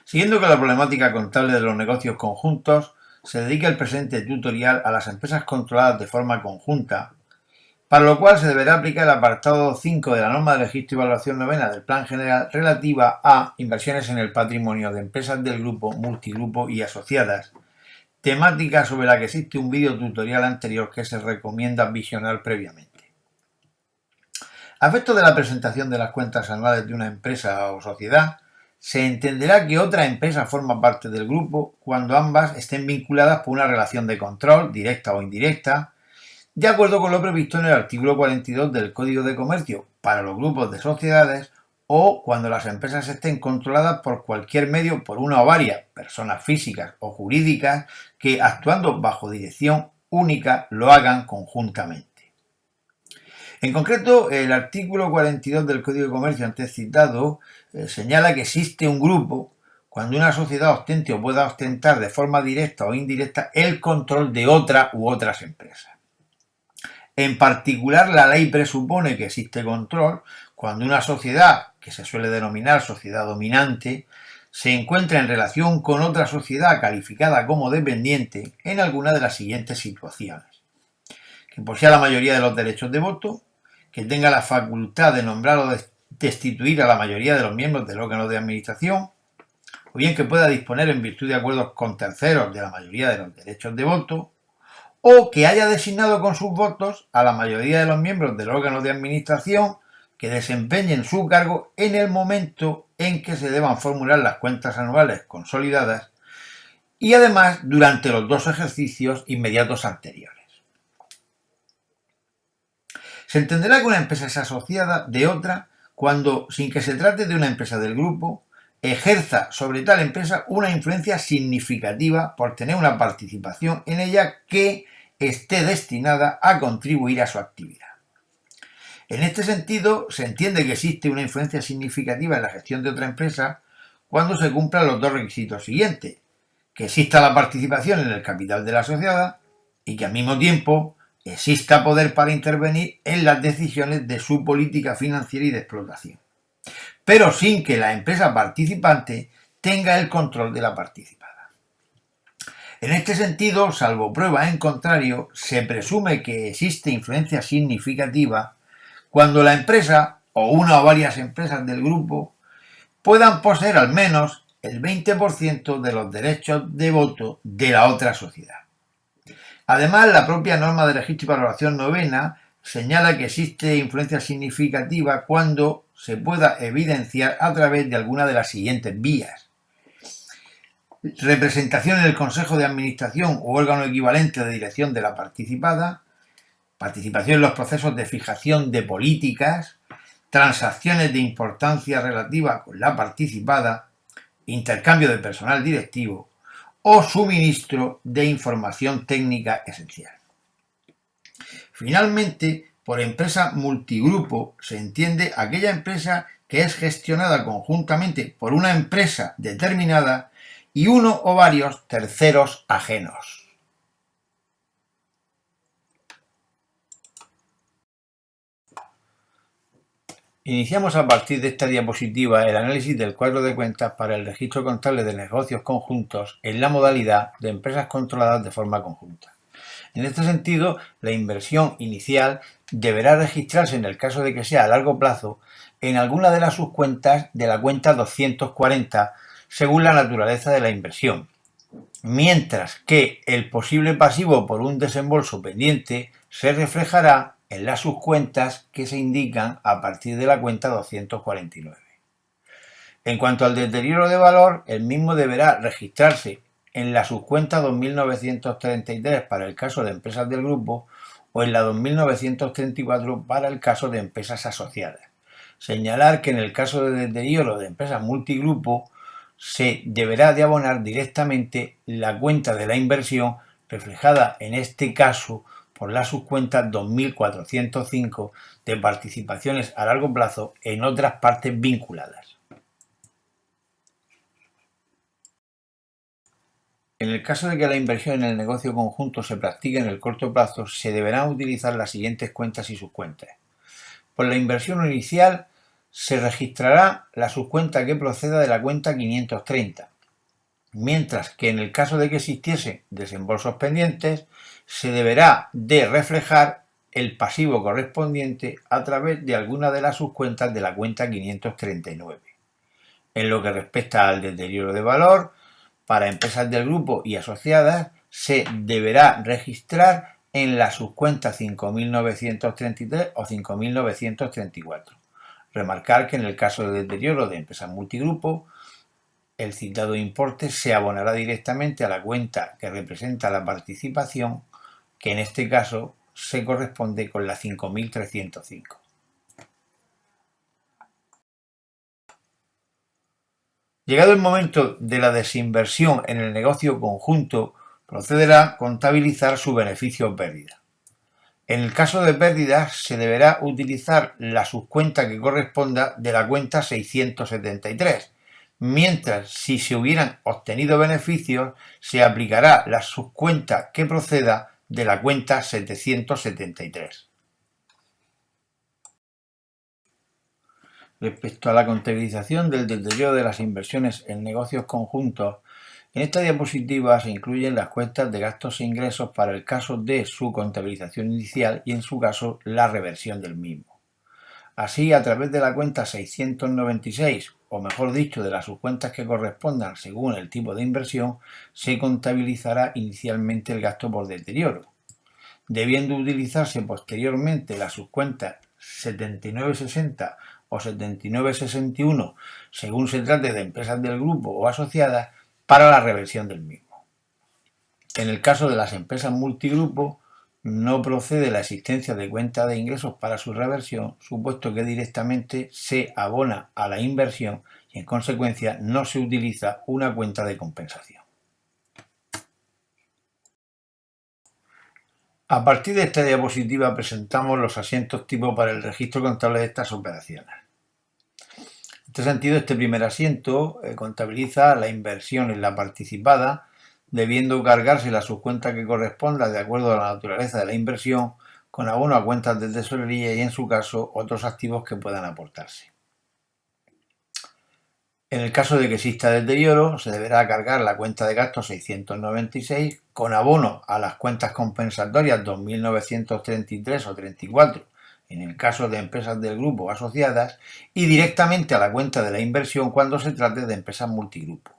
Siguiendo con la problemática contable de los negocios conjuntos, se dedica el presente tutorial a las empresas controladas de forma conjunta, para lo cual se deberá aplicar el apartado 5 de la norma de registro y evaluación novena del Plan General relativa a inversiones en el patrimonio de empresas del grupo, multigrupo y asociadas, temática sobre la que existe un vídeo tutorial anterior que se recomienda visionar previamente. A efectos de la presentación de las cuentas anuales de una empresa o sociedad, se entenderá que otra empresa forma parte del grupo cuando ambas estén vinculadas por una relación de control, directa o indirecta, de acuerdo con lo previsto en el artículo 42 del Código de Comercio para los grupos de sociedades, o cuando las empresas estén controladas por cualquier medio por una o varias personas físicas o jurídicas que, actuando bajo dirección única, lo hagan conjuntamente. En concreto, el artículo 42 del Código de Comercio antes citado señala que existe un grupo cuando una sociedad ostente o pueda ostentar de forma directa o indirecta el control de otra u otras empresas. En particular, la ley presupone que existe control cuando una sociedad, que se suele denominar sociedad dominante, se encuentra en relación con otra sociedad calificada como dependiente en alguna de las siguientes situaciones: que posea la mayoría de los derechos de voto, que tenga la facultad de nombrar o destituir a la mayoría de los miembros del órgano de administración, o bien que pueda disponer en virtud de acuerdos con terceros de la mayoría de los derechos de voto, o que haya designado con sus votos a la mayoría de los miembros del órgano de administración que desempeñen su cargo en el momento en que se deban formular las cuentas anuales consolidadas y además durante los 2 ejercicios inmediatos anteriores. Se entenderá que una empresa es asociada de otra cuando, sin que se trate de una empresa del grupo, ejerza sobre tal empresa una influencia significativa por tener una participación en ella que esté destinada a contribuir a su actividad. En este sentido, se entiende que existe una influencia significativa en la gestión de otra empresa cuando se cumplan los 2 requisitos siguientes: que exista la participación en el capital de la asociada y que al mismo tiempo exista poder para intervenir en las decisiones de su política financiera y de explotación, pero sin que la empresa participante tenga el control de la participada. En este sentido, salvo prueba en contrario, se presume que existe influencia significativa cuando la empresa o una o varias empresas del grupo puedan poseer al menos el 20% de los derechos de voto de la otra sociedad. Además, la propia norma de registro y valoración novena señala que existe influencia significativa cuando se pueda evidenciar a través de alguna de las siguientes vías: representación en el Consejo de Administración u órgano equivalente de dirección de la participada, participación en los procesos de fijación de políticas, transacciones de importancia relativa con la participada, intercambio de personal directivo o suministro de información técnica esencial. Finalmente, por empresa multigrupo se entiende aquella empresa que es gestionada conjuntamente por una empresa determinada y uno o varios terceros ajenos. Iniciamos a partir de esta diapositiva el análisis del cuadro de cuentas para el registro contable de negocios conjuntos en la modalidad de empresas controladas de forma conjunta. En este sentido, la inversión inicial deberá registrarse, en el caso de que sea a largo plazo, en alguna de las subcuentas de la cuenta 240, según la naturaleza de la inversión, mientras que el posible pasivo por un desembolso pendiente se reflejará en las subcuentas que se indican a partir de la cuenta 249. En cuanto al deterioro de valor, el mismo deberá registrarse en la subcuenta 2933 para el caso de empresas del grupo o en la 2934 para el caso de empresas asociadas. Señalar que en el caso de deterioro de empresas multigrupo se deberá de abonar directamente la cuenta de la inversión, reflejada en este caso por la subcuenta 2405 de participaciones a largo plazo en otras partes vinculadas. En el caso de que la inversión en el negocio conjunto se practique en el corto plazo, se deberán utilizar las siguientes cuentas y subcuentas. Por la inversión inicial se registrará la subcuenta que proceda de la cuenta 530, mientras que en el caso de que existiesen desembolsos pendientes, se deberá de reflejar el pasivo correspondiente a través de alguna de las subcuentas de la cuenta 539. En lo que respecta al deterioro de valor, para empresas del grupo y asociadas, se deberá registrar en la subcuenta 5.933 o 5.934. Remarcar que en el caso de deterioro de empresas multigrupo, el citado importe se abonará directamente a la cuenta que representa la participación, que en este caso se corresponde con la 5.305. Llegado el momento de la desinversión en el negocio conjunto, procederá a contabilizar su beneficio o pérdida. En el caso de pérdidas, se deberá utilizar la subcuenta que corresponda de la cuenta 673, mientras si se hubieran obtenido beneficios, se aplicará la subcuenta que proceda de la cuenta 773. Respecto a la contabilización del deterioro de las inversiones en negocios conjuntos, en esta diapositiva se incluyen las cuentas de gastos e ingresos para el caso de su contabilización inicial y en su caso la reversión del mismo. Así, a través de la cuenta 696, o mejor dicho, de las subcuentas que correspondan según el tipo de inversión, se contabilizará inicialmente el gasto por deterioro, debiendo utilizarse posteriormente las subcuentas 7960 o 7961, según se trate de empresas del grupo o asociadas, para la reversión del mismo. En el caso de las empresas multigrupo, no procede la existencia de cuenta de ingresos para su reversión, supuesto que directamente se abona a la inversión y en consecuencia no se utiliza una cuenta de compensación. A partir de esta diapositiva presentamos los asientos tipo para el registro contable de estas operaciones. En este sentido, este primer asiento contabiliza la inversión en la participada, debiendo cargarse la subcuenta que corresponda de acuerdo a la naturaleza de la inversión, con abono a cuentas de tesorería y, en su caso, otros activos que puedan aportarse. En el caso de que exista deterioro, se deberá cargar la cuenta de gastos 696 con abono a las cuentas compensatorias 2.933 o 34, en el caso de empresas del grupo o asociadas, y directamente a la cuenta de la inversión cuando se trate de empresas multigrupo.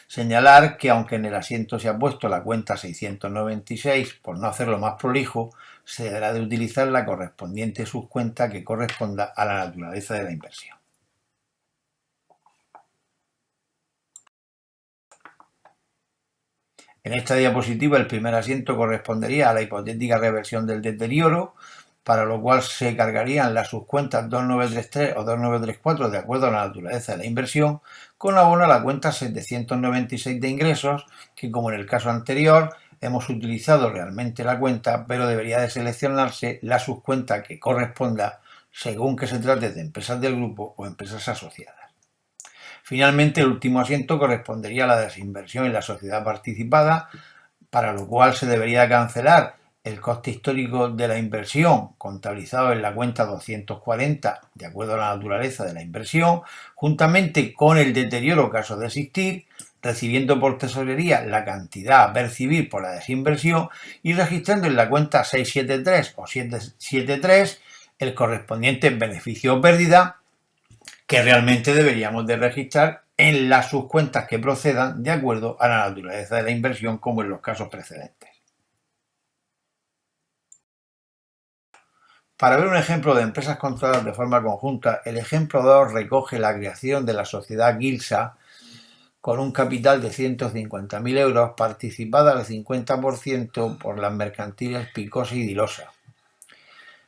Señalar que aunque en el asiento se ha puesto la cuenta 696, por no hacerlo más prolijo, se deberá de utilizar la correspondiente subcuenta que corresponda a la naturaleza de la inversión. En esta diapositiva, el primer asiento correspondería a la hipotética reversión del deterioro, para lo cual se cargarían las subcuentas 2933 o 2934 de acuerdo a la naturaleza de la inversión, con abono a la cuenta 796 de ingresos, que como en el caso anterior hemos utilizado realmente la cuenta, pero debería de seleccionarse la subcuenta que corresponda según que se trate de empresas del grupo o empresas asociadas. Finalmente, el último asiento correspondería a la desinversión en la sociedad participada, para lo cual se debería cancelar el coste histórico de la inversión contabilizado en la cuenta 240 de acuerdo a la naturaleza de la inversión, juntamente con el deterioro caso de existir, recibiendo por tesorería la cantidad a percibir por la desinversión y registrando en la cuenta 673 o 773 el correspondiente beneficio o pérdida que realmente deberíamos de registrar en las subcuentas que procedan de acuerdo a la naturaleza de la inversión, como en los casos precedentes. Para ver un ejemplo de empresas controladas de forma conjunta, el ejemplo 2 recoge la creación de la sociedad Gilsa con un capital de 150.000 euros, participada al 50% por las mercantiles Picosa y Dilosa.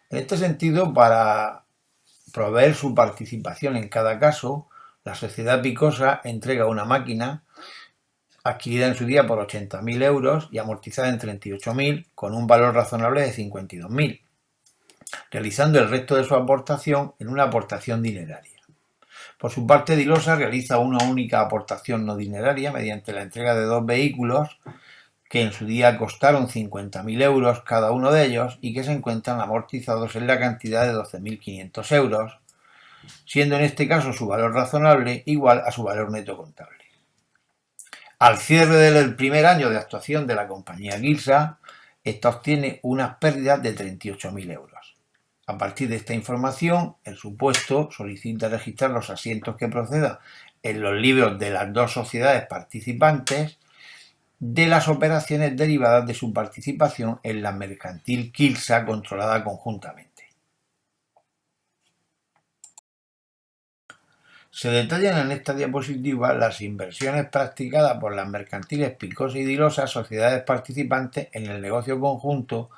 En este sentido, para proveer su participación en cada caso, la sociedad Picosa entrega una máquina adquirida en su día por 80.000 euros y amortizada en 38.000, con un valor razonable de 52.000, realizando el resto de su aportación en una aportación dineraria. Por su parte, Dilosa realiza una única aportación no dineraria mediante la entrega de 2 vehículos que en su día costaron 50.000 euros cada uno de ellos y que se encuentran amortizados en la cantidad de 12.500 euros, siendo en este caso su valor razonable igual a su valor neto contable. Al cierre del primer año de actuación de la compañía Quilsa, esta obtiene unas pérdidas de 38.000 euros. A partir de esta información, el supuesto solicita registrar los asientos que procedan en los libros de las dos sociedades participantes de las operaciones derivadas de su participación en la mercantil Quilsa controlada conjuntamente. Se detallan en esta diapositiva las inversiones practicadas por las mercantiles Picosa y Dilosa, sociedades participantes en el negocio conjunto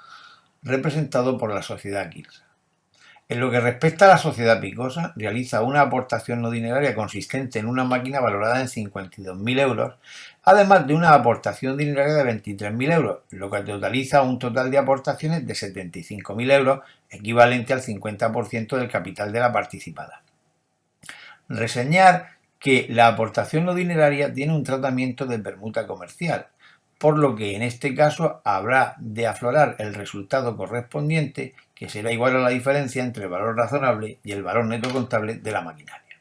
representado por la sociedad Quilsa. En lo que respecta a la sociedad Picosa, realiza una aportación no dineraria consistente en una máquina valorada en 52.000 euros, además de una aportación dineraria de 23.000 euros, lo que totaliza un total de aportaciones de 75.000 euros, equivalente al 50% del capital de la participada. Reseñar que la aportación no dineraria tiene un tratamiento de permuta comercial, por lo que en este caso habrá de aflorar el resultado correspondiente, que será igual a la diferencia entre el valor razonable y el valor neto contable de la maquinaria.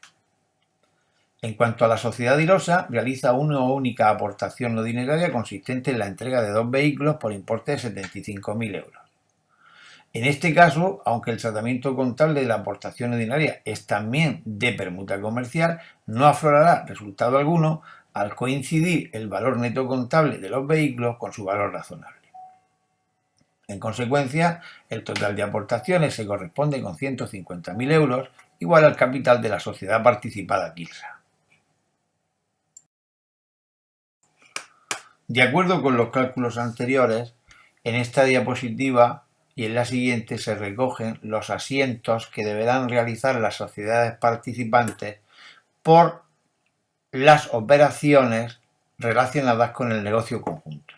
En cuanto a la sociedad Dilosa, realiza una única aportación no dineraria consistente en la entrega de 2 vehículos por importe de 75.000 euros. En este caso, aunque el tratamiento contable de la aportación ordinaria es también de permuta comercial, no aflorará resultado alguno al coincidir el valor neto contable de los vehículos con su valor razonable. En consecuencia, el total de aportaciones se corresponde con 150.000 euros, igual al capital de la sociedad participada Quilsa. De acuerdo con los cálculos anteriores, en esta diapositiva y en la siguiente se recogen los asientos que deberán realizar las sociedades participantes por las operaciones relacionadas con el negocio conjunto.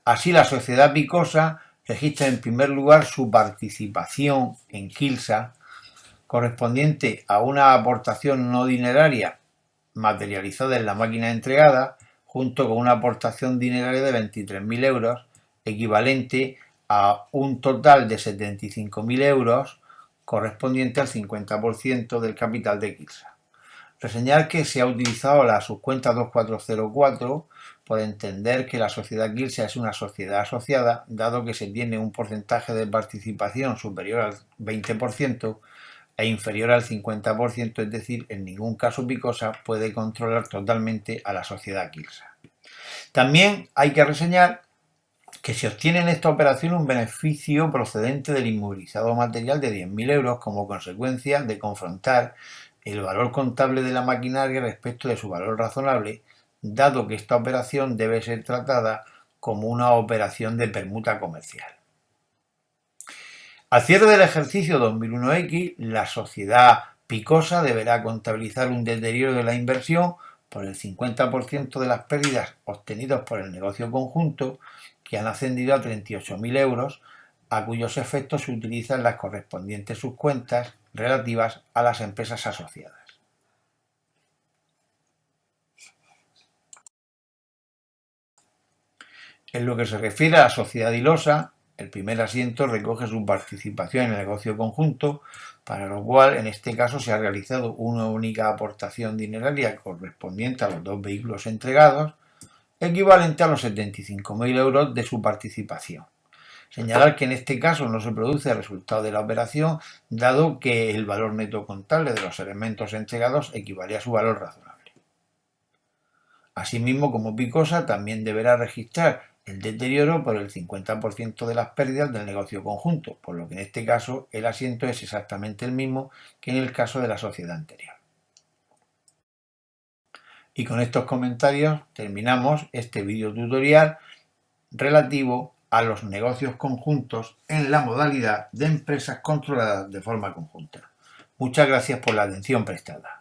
Así, la sociedad Picosa registra en primer lugar su participación en Quilsa, correspondiente a una aportación no dineraria materializada en la máquina entregada, junto con una aportación dineraria de 23.000 euros, equivalente a un total de 75.000 euros, correspondiente al 50% del capital de Quilsa. Reseñar que se ha utilizado la subcuenta 2404 por entender que la sociedad Quilsa es una sociedad asociada, dado que se tiene un porcentaje de participación superior al 20% e inferior al 50%, es decir, en ningún caso Picosa puede controlar totalmente a la sociedad Quilsa. También hay que reseñar que se obtiene en esta operación un beneficio procedente del inmovilizado material de 10.000 euros como consecuencia de confrontar el valor contable de la maquinaria respecto de su valor razonable, dado que esta operación debe ser tratada como una operación de permuta comercial. Al cierre del ejercicio 2001X, la sociedad Picosa deberá contabilizar un deterioro de la inversión por el 50% de las pérdidas obtenidas por el negocio conjunto, que han ascendido a 38.000 euros, a cuyos efectos se utilizan las correspondientes subcuentas relativas a las empresas asociadas. En lo que se refiere a la sociedad Dilosa, el primer asiento recoge su participación en el negocio conjunto, para lo cual en este caso se ha realizado una única aportación dineraria correspondiente a los 2 vehículos entregados, equivalente a los 75.000 euros de su participación. Señalar que en este caso no se produce el resultado de la operación, dado que el valor neto contable de los elementos entregados equivale a su valor razonable. Asimismo, como Picosa también deberá registrar el deterioro por el 50% de las pérdidas del negocio conjunto, por lo que en este caso el asiento es exactamente el mismo que en el caso de la sociedad anterior. Y con estos comentarios terminamos este video tutorial relativo a los negocios conjuntos en la modalidad de empresas controladas de forma conjunta. Muchas gracias por la atención prestada.